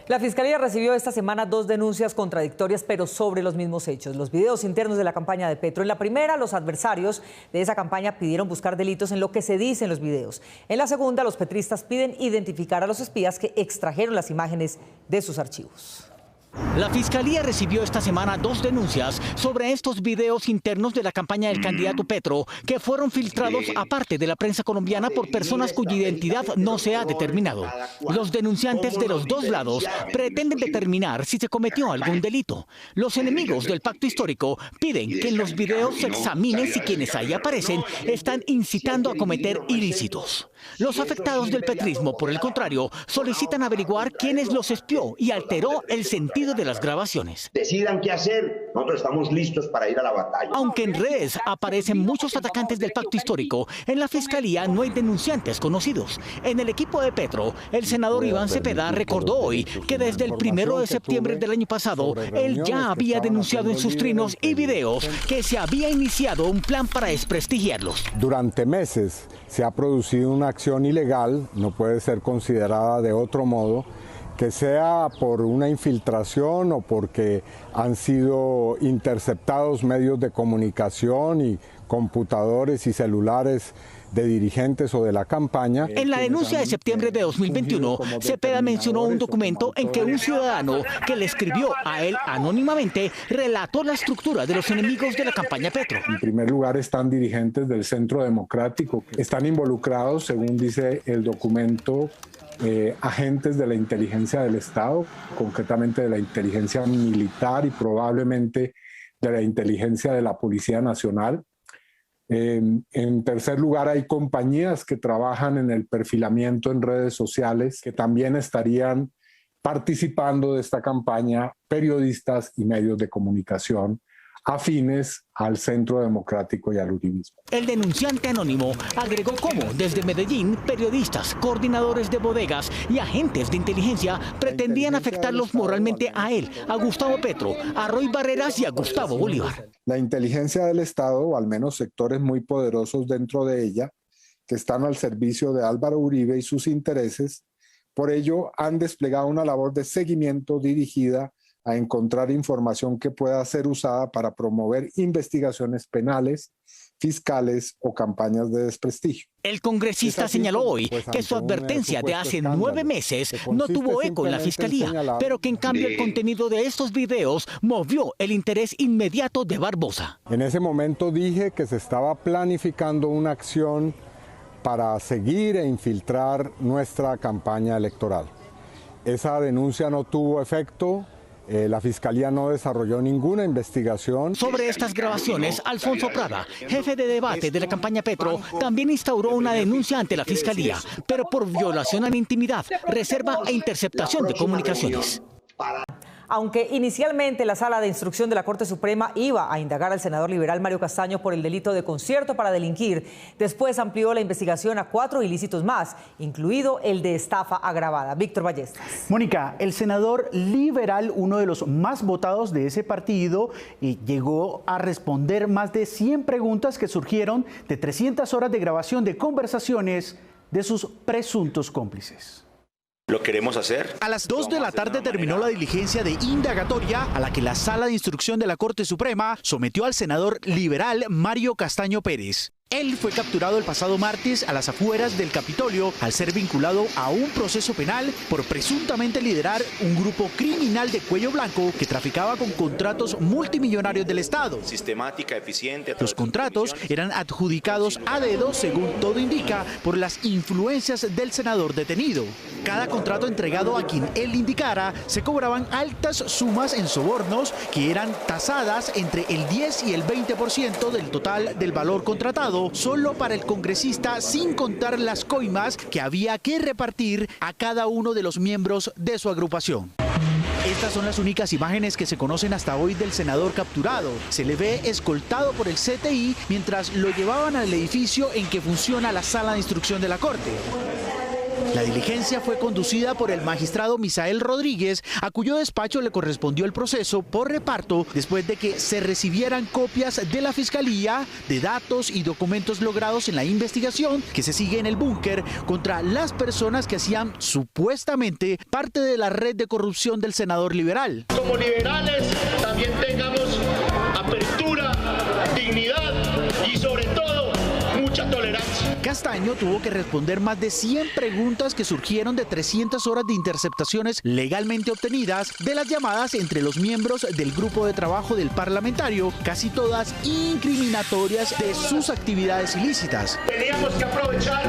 La Fiscalía recibió esta semana 2 denuncias contradictorias, pero sobre los mismos hechos. Los videos internos de la campaña de Petro. En la primera, los adversarios de esa campaña pidieron buscar delitos en lo que se dice en los videos. En la segunda, los petristas piden identificar a los espías que extrajeron las imágenes de sus archivos. La Fiscalía recibió esta semana 2 denuncias sobre estos videos internos de la campaña del candidato Petro, que fueron filtrados aparte de la prensa colombiana por personas cuya identidad no se ha determinado. Los denunciantes de los 2 lados pretenden determinar si se cometió algún delito. Los enemigos del pacto histórico piden que en los videos se examine si quienes ahí aparecen están incitando a cometer ilícitos. Los afectados del petrismo, por el contrario, solicitan averiguar quiénes los espió y alteró el sentido de las grabaciones. Decidan qué hacer, nosotros estamos listos para ir a la batalla. Aunque en redes aparecen muchos atacantes del pacto histórico, en la Fiscalía no hay denunciantes conocidos. En el equipo de Petro, el senador Iván Cepeda recordó hoy que desde el 1 de septiembre del año pasado, él ya había denunciado en sus trinos y videos que se había iniciado un plan para desprestigiarlos. Durante meses se ha producido una acción ilegal, no puede ser considerada de otro modo, que sea por una infiltración o porque han sido interceptados medios de comunicación y computadores y celulares de dirigentes o de la campaña. En la denuncia de septiembre de 2021, Cepeda mencionó un documento en que un ciudadano que le escribió a él anónimamente relató la estructura de los enemigos de la campaña Petro. En primer lugar están dirigentes del Centro Democrático, que están involucrados, según dice el documento, agentes de la inteligencia del Estado, concretamente de la inteligencia militar y probablemente de la inteligencia de la Policía Nacional. En tercer lugar, hay compañías que trabajan en el perfilamiento en redes sociales que también estarían participando de esta campaña, periodistas y medios de comunicación afines al Centro Democrático y al uribismo. El denunciante anónimo agregó cómo desde Medellín periodistas, coordinadores de bodegas y agentes de inteligencia pretendían afectarlos moralmente a él, a Gustavo Petro, a Roy Barreras y a Gustavo Bolívar. La inteligencia del Estado, o al menos sectores muy poderosos dentro de ella, que están al servicio de Álvaro Uribe y sus intereses, por ello han desplegado una labor de seguimiento dirigida a encontrar información que pueda ser usada para promover investigaciones penales, fiscales o campañas de desprestigio. El congresista señaló hoy que su advertencia de hace 9 meses no tuvo eco en la Fiscalía, pero que en cambio el contenido de estos videos movió el interés inmediato de Barbosa. En ese momento dije que se estaba planificando una acción para seguir e infiltrar nuestra campaña electoral. Esa denuncia no tuvo efecto. La Fiscalía no desarrolló ninguna investigación. Sobre estas grabaciones, Alfonso Prada, jefe de debate de la campaña Petro, también instauró una denuncia ante la Fiscalía, pero por violación a la intimidad, reserva e interceptación de comunicaciones. Aunque inicialmente la Sala de Instrucción de la Corte Suprema iba a indagar al senador liberal Mario Castaño por el delito de concierto para delinquir, después amplió la investigación a 4 ilícitos más, incluido el de estafa agravada. Víctor Ballestas. Mónica, el senador liberal, uno de los más votados de ese partido, llegó a responder más de 100 preguntas que surgieron de 300 horas de grabación de conversaciones de sus presuntos cómplices. Lo queremos hacer. A las 2 de la tarde terminó la diligencia de indagatoria a la que la Sala de Instrucción de la Corte Suprema sometió al senador liberal Mario Castaño Pérez. Él fue capturado el pasado martes a las afueras del Capitolio al ser vinculado a un proceso penal por presuntamente liderar un grupo criminal de cuello blanco que traficaba con contratos multimillonarios del Estado. Sistemática, eficiente. Los contratos eran adjudicados a dedo, según todo indica, por las influencias del senador detenido. Cada contrato entregado a quien él indicara se cobraban altas sumas en sobornos que eran tasadas entre el 10 y el 20% del total del valor contratado, solo para el congresista, sin contar las coimas que había que repartir a cada uno de los miembros de su agrupación. Estas son las únicas imágenes que se conocen hasta hoy del senador capturado. Se le ve escoltado por el CTI mientras lo llevaban al edificio en que funciona la Sala de Instrucción de la Corte. La diligencia fue conducida por el magistrado Misael Rodríguez, a cuyo despacho le correspondió el proceso por reparto después de que se recibieran copias de la Fiscalía de datos y documentos logrados en la investigación que se sigue en el búnker contra las personas que hacían supuestamente parte de la red de corrupción del senador liberal. Como liberales también tengamos apertura, dignidad y sobre todo mucha tolerancia. Castaño tuvo que responder más de 100 preguntas que surgieron de 300 horas de interceptaciones legalmente obtenidas de las llamadas entre los miembros del grupo de trabajo del parlamentario, casi todas incriminatorias de sus actividades ilícitas. Teníamos que aprovechar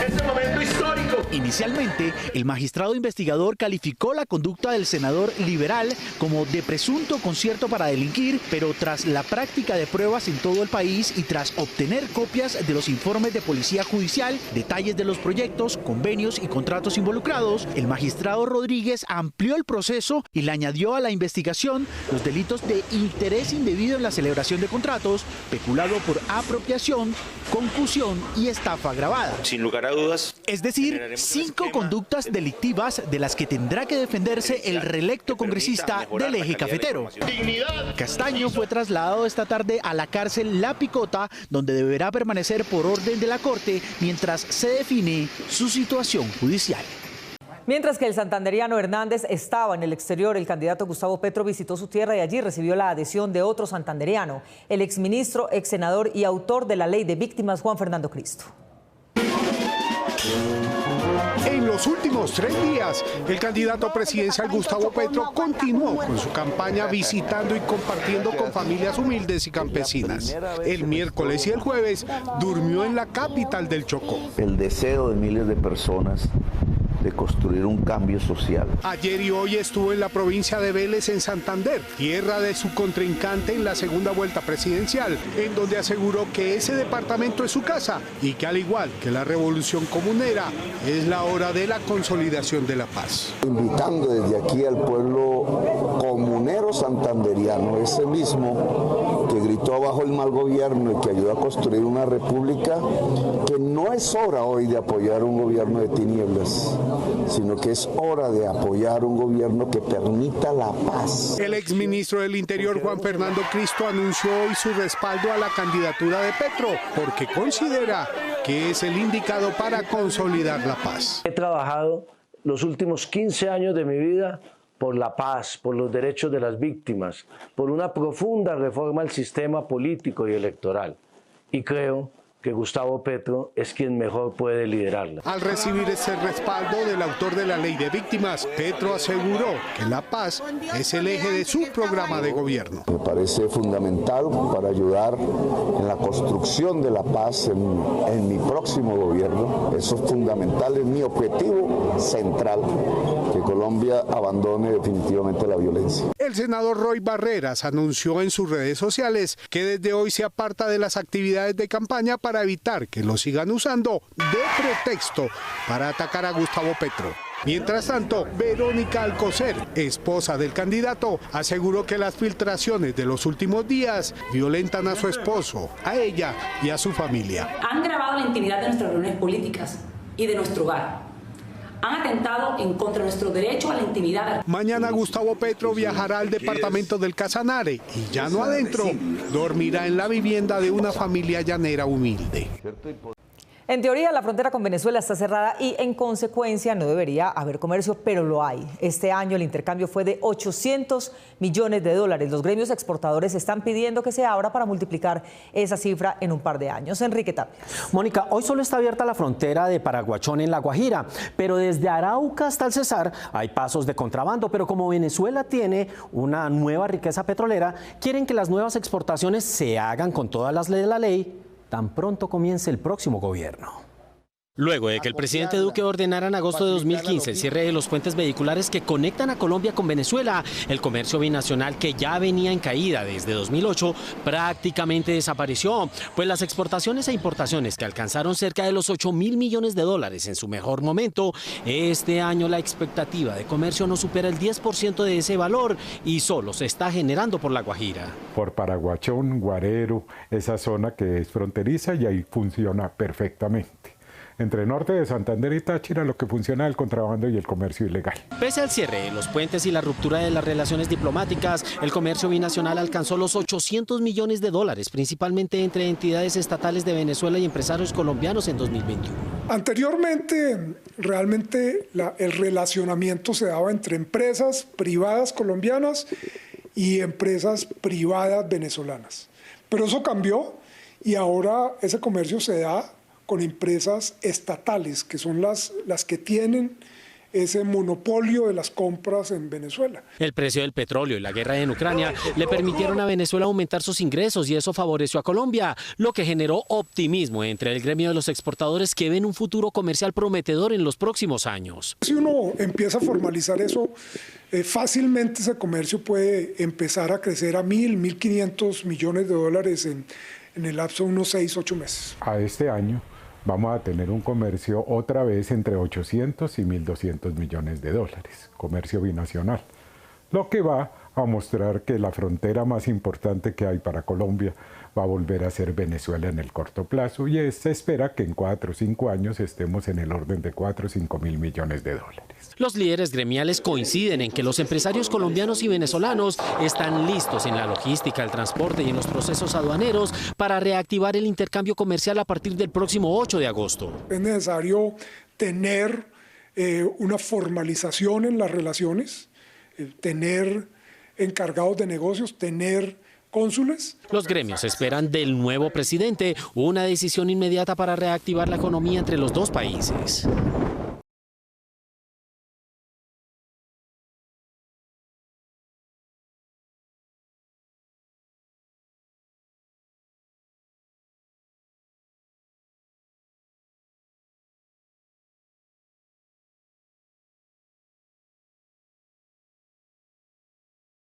este momento histórico. Inicialmente, el magistrado investigador calificó la conducta del senador liberal como de presunto concierto para delinquir, pero tras la práctica de pruebas en todo el país y tras obtener copias de los informes de policía judicial, detalles de los proyectos, convenios y contratos involucrados, el magistrado Rodríguez amplió el proceso y le añadió a la investigación los delitos de interés indebido en la celebración de contratos, peculado por apropiación, concusión y estafa agravada. Sin lugar a dudas. Es decir, 5 conductas delictivas de las que tendrá que defenderse el reelecto congresista del eje cafetero. Castaño fue trasladado esta tarde a la cárcel La Picota, donde deberá permanecer por orden de la Corte mientras se define su situación judicial. Mientras que el santanderiano Hernández estaba en el exterior, el candidato Gustavo Petro visitó su tierra y allí recibió la adhesión de otro santanderiano, el exministro, exsenador y autor de la Ley de Víctimas, Juan Fernando Cristo. En los últimos 3 días, el candidato presidencial Gustavo Petro continuó con su campaña visitando y compartiendo con familias humildes y campesinas. El miércoles y el jueves durmió en la capital del Chocó. El deseo de miles de personas de construir un cambio social. Ayer y hoy estuvo en la provincia de Vélez, en Santander, tierra de su contrincante en la segunda vuelta presidencial, en donde aseguró que ese departamento es su casa y que al igual que la revolución comunera, es la hora de la consolidación de la paz. Invitando desde aquí al pueblo comunero santanderiano, ese mismo que gritó abajo el mal gobierno y que ayudó a construir una república, que no es hora hoy de apoyar un gobierno de tinieblas, sino que es hora de apoyar un gobierno que permita la paz. El exministro del Interior, Juan Fernando Cristo, anunció hoy su respaldo a la candidatura de Petro, porque considera que es el indicado para consolidar la paz. He trabajado los últimos 15 años de mi vida por la paz, por los derechos de las víctimas, por una profunda reforma al sistema político y electoral. Y creo que Gustavo Petro es quien mejor puede liderarla. Al recibir ese respaldo del autor de la Ley de Víctimas, Petro aseguró que la paz es el eje de su programa de gobierno. Me parece fundamental para ayudar en la construcción de la paz en mi próximo gobierno. Eso es fundamental, es mi objetivo central, que Colombia abandone definitivamente la violencia. El senador Roy Barreras anunció en sus redes sociales que desde hoy se aparta de las actividades de campaña para evitar que lo sigan usando de pretexto para atacar a Gustavo Petro. Mientras tanto, Verónica Alcocer, esposa del candidato, aseguró que las filtraciones de los últimos días violentan a su esposo, a ella y a su familia. Han grabado la intimidad de nuestras reuniones políticas y de nuestro hogar. Han atentado en contra de nuestro derecho a la intimidad. Mañana Gustavo Petro viajará al departamento del Casanare y ya no adentro, dormirá en la vivienda de una familia llanera humilde. En teoría, la frontera con Venezuela está cerrada y, en consecuencia, no debería haber comercio, pero lo hay. Este año el intercambio fue de $800 millones. Los gremios exportadores están pidiendo que se abra para multiplicar esa cifra en un par de años. Enrique Tapia. Mónica, hoy solo está abierta la frontera de Paraguachón en La Guajira, pero desde Arauca hasta el Cesar hay pasos de contrabando. Pero como Venezuela tiene una nueva riqueza petrolera, quieren que las nuevas exportaciones se hagan con todas las leyes de la ley tan pronto comience el próximo gobierno. Luego de que el presidente Duque ordenara en agosto de 2015 el cierre de los puentes vehiculares que conectan a Colombia con Venezuela, el comercio binacional, que ya venía en caída desde 2008, prácticamente desapareció, pues las exportaciones e importaciones, que alcanzaron cerca de los $8.000 millones en su mejor momento, este año la expectativa de comercio no supera el 10% de ese valor y solo se está generando por La Guajira. Por Paraguachón, Guarero, esa zona que es fronteriza, y ahí funciona perfectamente. entre norte de Santander y Táchira lo que funciona es el contrabando y el comercio ilegal. Pese al cierre de los puentes y la ruptura de las relaciones diplomáticas, el comercio binacional alcanzó los $800 millones, principalmente entre entidades estatales de Venezuela y empresarios colombianos en 2021. Anteriormente, realmente el relacionamiento se daba entre empresas privadas colombianas y empresas privadas venezolanas. Pero eso cambió y ahora ese comercio se da con empresas estatales, que son las que tienen ese monopolio de las compras en Venezuela. El precio del petróleo y la guerra en Ucrania le permitieron a Venezuela aumentar sus ingresos y eso favoreció a Colombia, lo que generó optimismo entre el gremio de los exportadores que ven un futuro comercial prometedor en los próximos años. Si uno empieza a formalizar eso, fácilmente ese comercio puede empezar a crecer a 1.500 millones de dólares en el lapso de unos 6-8 meses. A este año vamos a tener un comercio otra vez entre 800 y 1.200 millones de dólares, comercio binacional, lo que va a mostrar que la frontera más importante que hay para Colombia va a volver a ser Venezuela en el corto plazo y se espera que en 4 o 5 años estemos en el orden de 4 o 5 mil millones de dólares. Los líderes gremiales coinciden en que los empresarios colombianos y venezolanos están listos en la logística, el transporte y en los procesos aduaneros para reactivar el intercambio comercial a partir del próximo 8 de agosto. Es necesario tener una formalización en las relaciones, tener encargados de negocios, tener cónsules. Los gremios esperan del nuevo presidente una decisión inmediata para reactivar la economía entre los dos países.